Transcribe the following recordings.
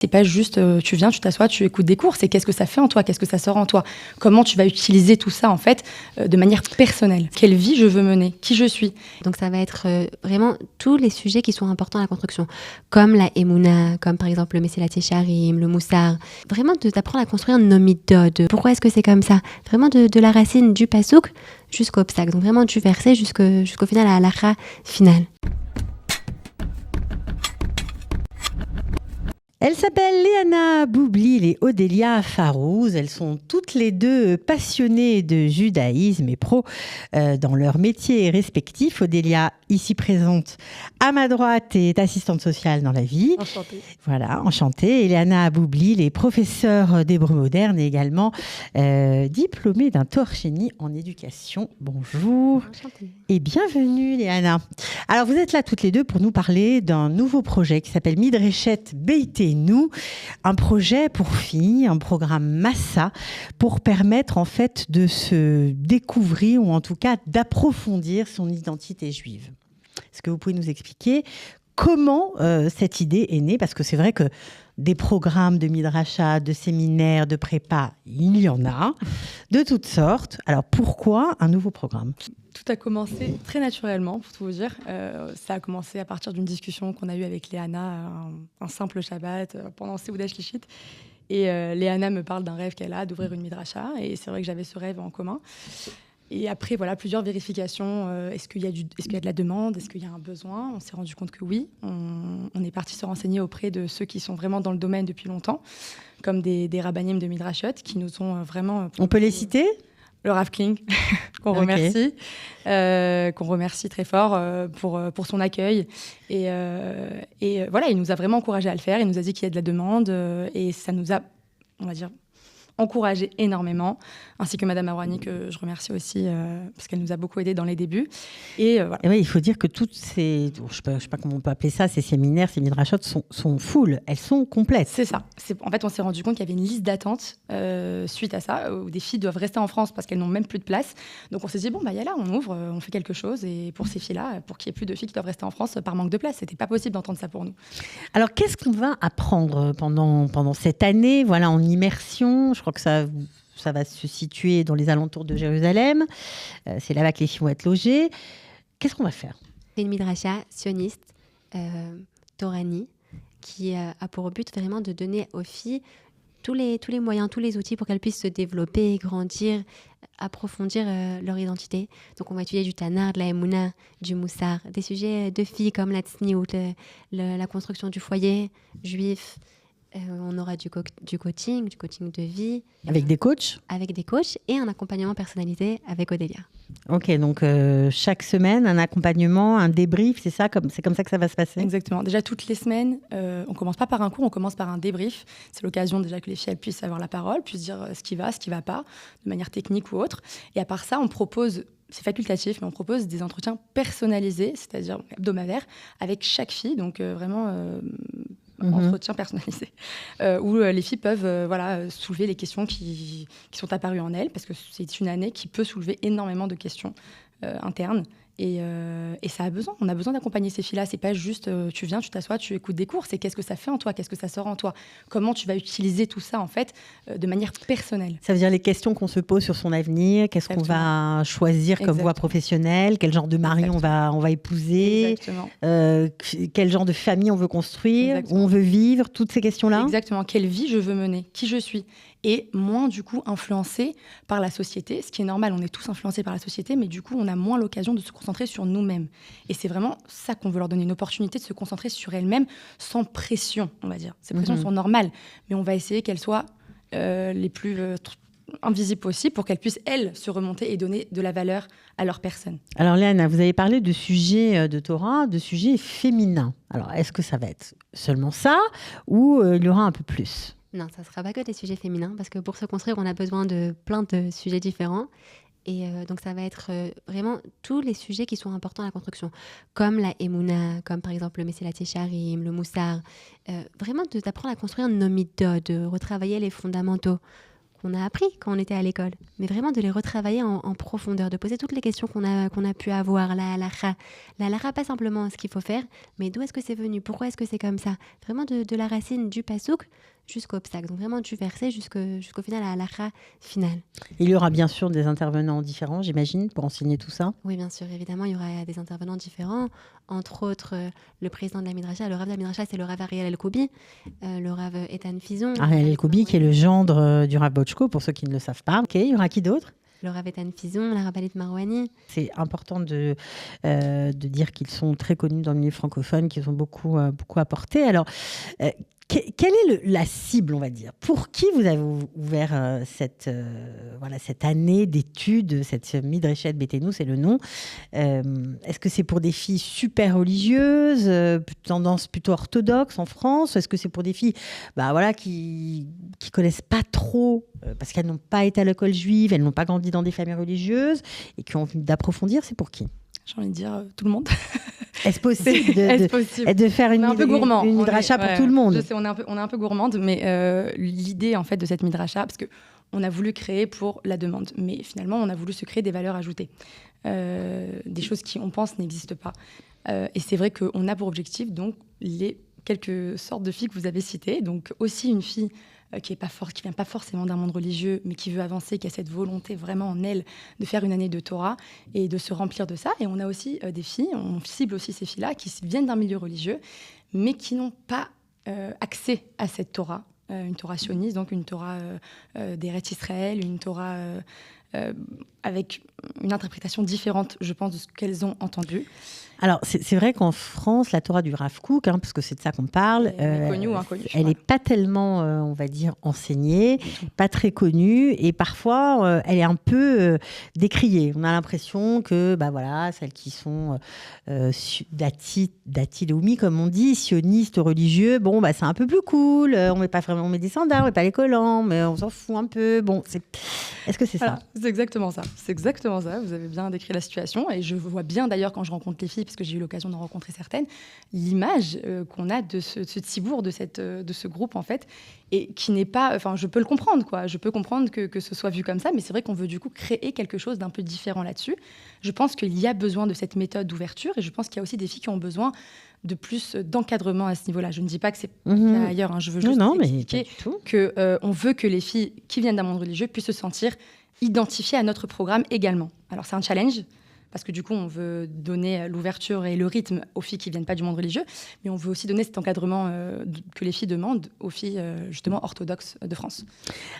C'est pas juste tu viens, tu t'assois, tu écoutes des cours, c'est qu'est-ce que ça fait en toi, qu'est-ce que ça sort en toi, comment tu vas utiliser tout ça en fait de manière personnelle. Quelle vie je veux mener, qui je suis. Donc ça va être vraiment tous les sujets qui sont importants à la construction, comme la Emouna, comme par exemple le Messilat Yesharim, le Moussar. Vraiment d'apprendre à construire nos méthodes. Pourquoi est-ce que c'est comme ça? Vraiment de la racine du pasouk jusqu'au obstacle. Donc vraiment du verset jusqu'au final, à la halakha finale. Elles s'appellent Léana Boublil et Odélia Farouz. Elles sont toutes les deux passionnées de judaïsme et pro dans leur métier respectif. Odélia, ici présente à ma droite, est assistante sociale dans la vie. Enchantée. Voilà, enchantée. Et Léana Boublil est professeure d'hébreu moderne et également diplômée d'un Torah Sheni en éducation. Bonjour. Enchantée. Et bienvenue Léana. Alors vous êtes là toutes les deux pour nous parler d'un nouveau projet qui s'appelle Midreshet Beitenu, un projet pour filles, un programme Massa pour permettre en fait de se découvrir ou en tout cas d'approfondir son identité juive. Est-ce que vous pouvez nous expliquer comment cette idée est née? Parce que c'est vrai que des programmes de midrasha, de séminaires, de prépa, il y en a, de toutes sortes. Alors pourquoi un nouveau programme? Tout a commencé très naturellement, pour tout vous dire. Ça a commencé à partir d'une discussion qu'on a eue avec Léana, un simple Shabbat, pendant Seudat Shlichit. Et Léana me parle d'un rêve qu'elle a d'ouvrir une midrasha. Et c'est vrai que j'avais ce rêve en commun. Et après, voilà, plusieurs vérifications. Est-ce qu'il y a de la demande? Est-ce qu'il y a un besoin? On s'est rendu compte que oui. On est parti se renseigner auprès de ceux qui sont vraiment dans le domaine depuis longtemps, comme des rabbanim de midrashot, qui nous ont vraiment... On peut les citer? Le Rav Kling, qu'on remercie, très fort pour son accueil. Et voilà, il nous a vraiment encouragé à le faire. Il nous a dit qu'il y a de la demande et ça nous a, on va dire, encouragé énormément, ainsi que Madame Arouani, que je remercie aussi, parce qu'elle nous a beaucoup aidés dans les débuts. Et voilà. Et oui, il faut dire que toutes ces, je sais pas comment on peut appeler ça, ces séminaires, ces midrashot sont full, elles sont complètes. C'est ça. En fait, on s'est rendu compte qu'il y avait une liste d'attente suite à ça, où des filles doivent rester en France parce qu'elles n'ont même plus de place. Donc on s'est dit, bon, bah, y a là, on ouvre, on fait quelque chose. Et pour ces filles-là, pour qu'il n'y ait plus de filles qui doivent rester en France par manque de place, c'était pas possible d'entendre ça pour nous. Alors, qu'est-ce qu'on va apprendre pendant cette année, voilà, en immersion? Je crois que ça va se situer dans les alentours de Jérusalem. C'est là-bas que les filles vont être logées. Qu'est-ce qu'on va faire? C'est une midrasha sioniste, torani, qui a pour but vraiment de donner aux filles tous les moyens, tous les outils pour qu'elles puissent se développer, grandir, approfondir leur identité. Donc on va étudier du Tanar, de la Emouna, du Moussar, des sujets de filles comme la Tsniout, la construction du foyer juif. On aura du coaching de vie. Avec des coachs? Avec des coachs et un accompagnement personnalisé avec Odélia. Ok, donc chaque semaine, un accompagnement, un débrief, c'est comme ça que ça va se passer? Exactement. Déjà, toutes les semaines, on commence pas par un cours, on commence par un débrief. C'est l'occasion déjà que les filles puissent avoir la parole, puissent dire ce qui va pas, de manière technique ou autre. Et à part ça, on propose... C'est facultatif, mais on propose des entretiens personnalisés, c'est-à-dire hebdomadaires, avec chaque fille. Donc vraiment... entretien personnalisé, où les filles peuvent soulever les questions qui sont apparues en elles, parce que c'est une année qui peut soulever énormément de questions internes. Et ça a besoin. On a besoin d'accompagner ces filles-là. C'est pas juste tu viens, tu t'assois, tu écoutes des cours. C'est qu'est-ce que ça fait en toi, qu'est-ce que ça sort en toi. Comment tu vas utiliser tout ça en fait de manière personnelle. Ça veut dire les questions qu'on se pose sur son avenir, qu'est-ce qu'on va choisir comme voie professionnelle, quel genre de mari on va épouser, quel genre de famille on veut construire, où on veut vivre, toutes ces questions-là. Exactement. Quelle vie je veux mener, qui je suis. Et moins, du coup, influencé par la société. Ce qui est normal, on est tous influencés par la société, mais du coup, on a moins l'occasion de se concentrer sur nous-mêmes. Et c'est vraiment ça qu'on veut leur donner, une opportunité de se concentrer sur elles-mêmes sans pression, on va dire. Ces pressions sont normales, mais on va essayer qu'elles soient les plus invisibles possibles pour qu'elles puissent, elles, se remonter et donner de la valeur à leur personne. Alors, Léana, vous avez parlé de sujets de Torah, de sujets féminins. Alors, est-ce que ça va être seulement ça ou il y aura un peu plus ? Non, ça ne sera pas que des sujets féminins, parce que pour se construire, on a besoin de plein de sujets différents. Et donc, ça va être vraiment tous les sujets qui sont importants à la construction, comme la Emouna, comme par exemple le Messilat Yesharim, le Moussar. Vraiment d'apprendre à construire nos méthodes, de retravailler les fondamentaux qu'on a appris quand on était à l'école, mais vraiment de les retravailler en profondeur, de poser toutes les questions qu'on a pu avoir, la halakha, pas simplement ce qu'il faut faire, mais d'où est-ce que c'est venu, pourquoi est-ce que c'est comme ça, vraiment de la racine du pasouk jusqu'au obstacle, donc vraiment du verset jusqu'au final, à la halakha finale. Il y aura bien sûr des intervenants différents, j'imagine, pour enseigner tout ça. Oui, bien sûr, évidemment, il y aura des intervenants différents, entre autres le président de la Midrasha, le Rav de la Midrasha, c'est le Rav Ariel El-Koubi, le Rav Ethan Fison. Ariel El-Koubi, qui est le gendre du Rav Bochko, pour ceux qui ne le savent pas. Ok, il y aura qui d'autre? Le Rav Ethan Fison, la Rabbalit Marouani. C'est important de dire qu'ils sont très connus dans le milieu francophone, qu'ils ont beaucoup apporté. Alors, quelle est la cible, on va dire? Pour qui vous avez ouvert cette année d'études, cette Midreshet Beitenu, c'est le nom. Est-ce que c'est pour des filles super religieuses, tendance plutôt orthodoxe en France? Est-ce que c'est pour des filles qui connaissent pas trop, parce qu'elles n'ont pas été à l'école juive, elles n'ont pas grandi dans des familles religieuses et qui ont envie d'approfondir? C'est pour qui? J'ai envie de dire tout le monde. Est-ce possible de faire une midrasha pour tout le monde? Je sais, on est un peu gourmande, mais l'idée en fait de cette midrasha, parce qu'on a voulu créer pour la demande, mais finalement on a voulu se créer des valeurs ajoutées, des choses qui, on pense, n'existent pas. Et c'est vrai qu'on a pour objectif donc les quelques sortes de filles que vous avez citées, donc aussi une fille qui vient pas forcément d'un monde religieux, mais qui veut avancer, qui a cette volonté vraiment en elle de faire une année de Torah et de se remplir de ça. Et on a aussi des filles, on cible aussi ces filles-là, qui viennent d'un milieu religieux, mais qui n'ont pas accès à cette Torah, une Torah sioniste, donc une Torah d'Eretz Israël, une Torah avec une interprétation différente, je pense, de ce qu'elles ont entendu. Alors, c'est vrai qu'en France, la Torah du Rav Kook, parce que c'est de ça qu'on parle, elle n'est pas tellement, on va dire, enseignée, pas très connue, et parfois, elle est un peu décriée. On a l'impression que, celles qui sont dati leumi, comme on dit, sionistes, religieux, c'est un peu plus cool, on met des sandales, on met pas les collants, mais on s'en fout un peu. Est-ce que c'est ça? C'est exactement ça. C'est exactement ça. Vous avez bien décrit la situation, et je vois bien d'ailleurs quand je rencontre les filles, parce que j'ai eu l'occasion d'en rencontrer certaines, l'image qu'on a de ce tibour, de ce groupe en fait, et qui n'est pas... Enfin, je peux le comprendre, quoi. Je peux comprendre que ce soit vu comme ça, mais c'est vrai qu'on veut du coup créer quelque chose d'un peu différent là-dessus. Je pense qu'il y a besoin de cette méthode d'ouverture, et je pense qu'il y a aussi des filles qui ont besoin de plus d'encadrement à ce niveau-là. Je ne dis pas que c'est ailleurs, je veux juste expliquer qu'on veut que les filles qui viennent d'un monde religieux puissent se sentir identifiées à notre programme également. Alors c'est un challenge, parce que du coup, on veut donner l'ouverture et le rythme aux filles qui ne viennent pas du monde religieux, mais on veut aussi donner cet encadrement que les filles demandent aux filles, justement, orthodoxes de France.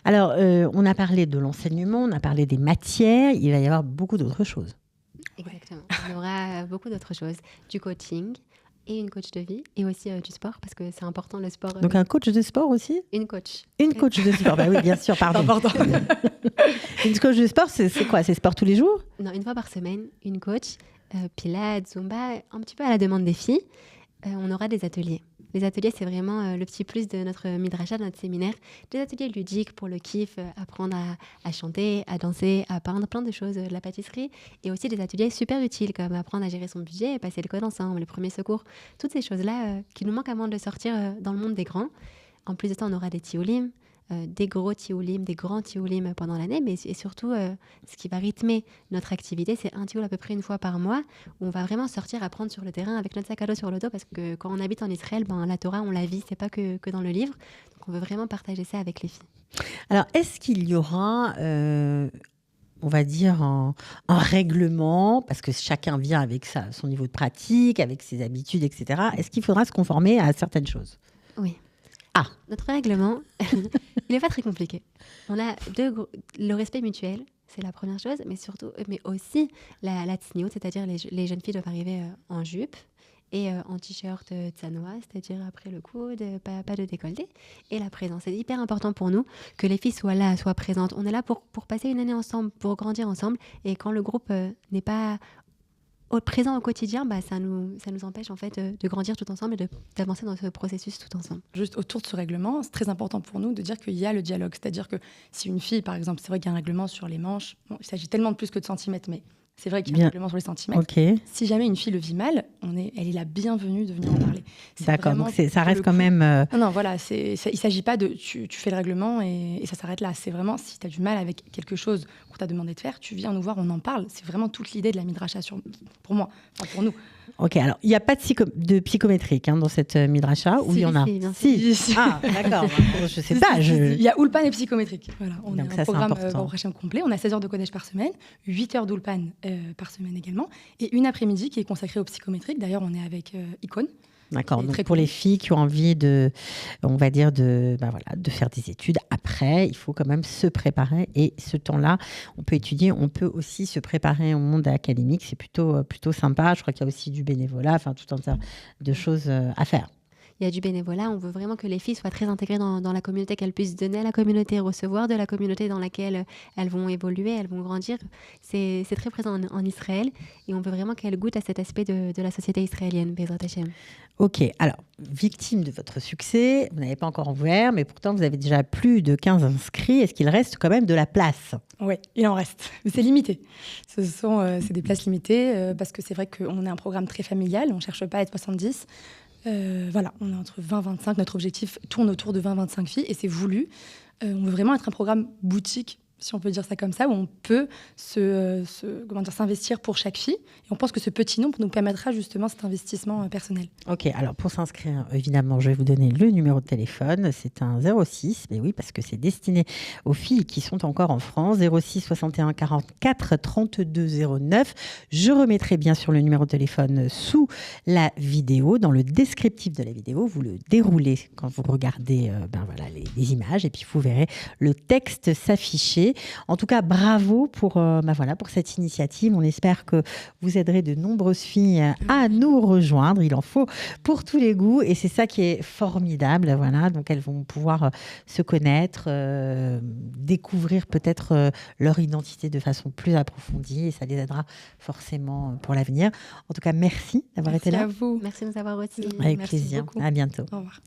Alors, on a parlé de l'enseignement, on a parlé des matières, il va y avoir beaucoup d'autres choses. Exactement. On aura beaucoup d'autres choses. Du coaching et une coach de vie, et aussi du sport, parce que c'est important le sport. Donc un coach de sport aussi? Une coach. Une coach de sport, oui, bien sûr, pardon. C'est important. Une coach de sport, c'est quoi? C'est sport tous les jours? Non, une fois par semaine, une coach, pilates, zumba, un petit peu à la demande des filles. On aura des ateliers. Les ateliers, c'est vraiment le petit plus de notre midrasha, de notre séminaire. Des ateliers ludiques pour le kiff, apprendre à chanter, à danser, à peindre, plein de choses, de la pâtisserie. Et aussi des ateliers super utiles, comme apprendre à gérer son budget, passer le code ensemble, les premiers secours. Toutes ces choses-là qui nous manquent avant de sortir dans le monde des grands. En plus de ça, on aura des tioulim, des gros tioulim, des grands tioulim pendant l'année, mais et surtout, ce qui va rythmer notre activité, c'est un tioul à peu près une fois par mois, où on va vraiment sortir, apprendre sur le terrain avec notre sac à dos sur le dos, parce que quand on habite en Israël, la Torah, on la vit, c'est pas que dans le livre. Donc on veut vraiment partager ça avec les filles. Alors, est-ce qu'il y aura... on va dire un règlement, parce que chacun vient avec son niveau de pratique, avec ses habitudes, etc. Est-ce qu'il faudra se conformer à certaines choses? Oui. Ah. Notre règlement, il n'est pas très compliqué. On a le respect mutuel, c'est la première chose, mais aussi la tsniout, c'est-à-dire les jeunes filles doivent arriver en jupe et en t-shirt tsanoa, c'est-à-dire après le coude, pas de décolleté. Et la présence, c'est hyper important pour nous que les filles soient là, soient présentes. On est là pour passer une année ensemble, pour grandir ensemble. Et quand le groupe n'est pas présent au quotidien, ça nous empêche en fait de grandir tout ensemble et d'avancer dans ce processus tout ensemble. Juste autour de ce règlement, c'est très important pour nous de dire qu'il y a le dialogue. C'est-à-dire que si une fille, par exemple, c'est vrai qu'il y a un règlement sur les manches, il s'agit tellement de plus que de centimètres, mais C'est vrai qu'il y a un règlement sur les centimètres. Ok. Si jamais une fille le vit mal, elle est la bienvenue de venir en parler. D'accord, donc ça reste quand même... Non, voilà, il ne s'agit pas de tu fais le règlement et ça s'arrête là. C'est vraiment, si tu as du mal avec quelque chose qu'on t'a demandé de faire, tu viens nous voir, on en parle. C'est vraiment toute l'idée de la midrasha pour moi, enfin pour nous. Ok, alors il n'y a pas de psychométrique dans cette midrasha, ou il y en a? Si. Ah, d'accord, je sais pas. Il y a Ulpan et psychométrique. Voilà, on donc a un programme complet. On a 16 heures de Kodesh par semaine, 8 heures d'Ulpan par semaine également, et une après-midi qui est consacrée au psychométrique. D'ailleurs, on est avec Icône. D'accord, donc pour les filles qui ont envie de faire des études après, il faut quand même se préparer, et ce temps-là, on peut étudier, on peut aussi se préparer au monde académique, c'est plutôt sympa. Je crois qu'il y a aussi du bénévolat, enfin tout un tas de choses à faire. Il y a du bénévolat, on veut vraiment que les filles soient très intégrées dans la communauté, qu'elles puissent donner à la communauté, recevoir de la communauté dans laquelle elles vont évoluer, elles vont grandir. C'est très présent en Israël, et on veut vraiment qu'elles goûtent à cet aspect de la société israélienne, Bezrat Hashem. Ok, alors, victime de votre succès, vous n'avez pas encore ouvert, mais pourtant vous avez déjà plus de 15 inscrits. Est-ce qu'il reste quand même de la place? Oui, il en reste, mais c'est limité. C'est des places limitées, parce que c'est vrai qu'on est un programme très familial, on ne cherche pas à être 70. Voilà, on est entre 20-25, notre objectif tourne autour de 20-25 filles, et c'est voulu. On veut vraiment être un programme boutique, si on peut dire ça comme ça, où on peut s'investir pour chaque fille. Et on pense que ce petit nombre nous permettra justement cet investissement personnel. Ok, alors pour s'inscrire, évidemment, je vais vous donner le numéro de téléphone. C'est un 06, mais oui, parce que c'est destiné aux filles qui sont encore en France. 06 61 44 32 09. Je remettrai bien sûr le numéro de téléphone sous la vidéo. Dans le descriptif de la vidéo, vous le déroulez quand vous regardez les images, et puis vous verrez le texte s'afficher. En tout cas, bravo pour cette initiative. On espère que vous aiderez de nombreuses filles à nous rejoindre. Il en faut pour tous les goûts, et c'est ça qui est formidable. Voilà, donc elles vont pouvoir se connaître, découvrir peut-être leur identité de façon plus approfondie, et ça les aidera forcément pour l'avenir. En tout cas, merci d'avoir été là. Merci à vous. Merci de nous avoir reçus. Avec plaisir. Beaucoup. À bientôt. Au revoir.